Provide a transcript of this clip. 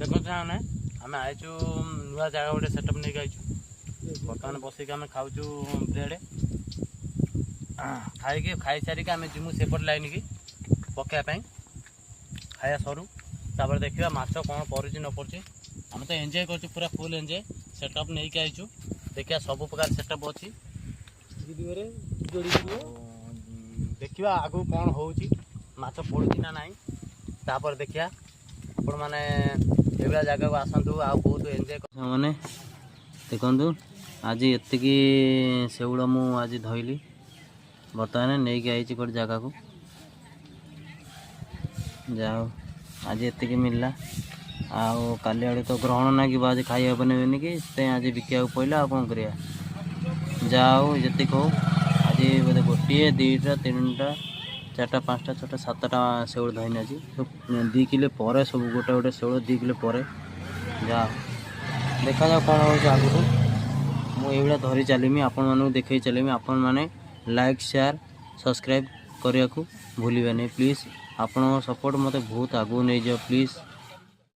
देखो सामने आम आईचु नुआ जगह गोटे सेटअप नहीं आईचु बर्तमान बसिक आम खाऊचु ब्रेड खाई सारिक आम जीमु सेपट लाइन की पकाइबाई खाया सरू तापर देखा माछ कौन पड़ी न पड़ी आम तो एंजॉय कर पूरा फुल एंजॉय सेटअप नहीं आईचु देखिए सब प्रकार सेटअप अच्छी देखा आगू कौन हो माछ पड़ुची ना नाई तापर देखिया आपण मैंने एभा जगह को आसतु आ बहुत एंजॉय मैंने देखु आज एतिकी शेउल मु आज धोइली बर्तमान नहीं आई गोटे जगह को जाओ आज एतिकी मिलला आउ काली आड़े तो ग्रहण ना कि आज खाई हेबन कि आज बिका पड़ा आ कौन कर जाओ जी हो आज बोले गोटे दुईटा तीनटा चार्टा पाँचटा छटा सातटा शेउल धोइन आज 2 किलो पर सब गोटे गोटे शेउल 2 किलो पर जा देखा जाओ कौन हो आगू मुझे धरी चलमी आपण मानू देखे चलमी आपण मैंने लाइक शेयर सब्सक्राइब करने को भूलिए नहीं प्लीज़ आपण सपोर्ट मत बहुत आगू नहीं जाओ प्लीज़।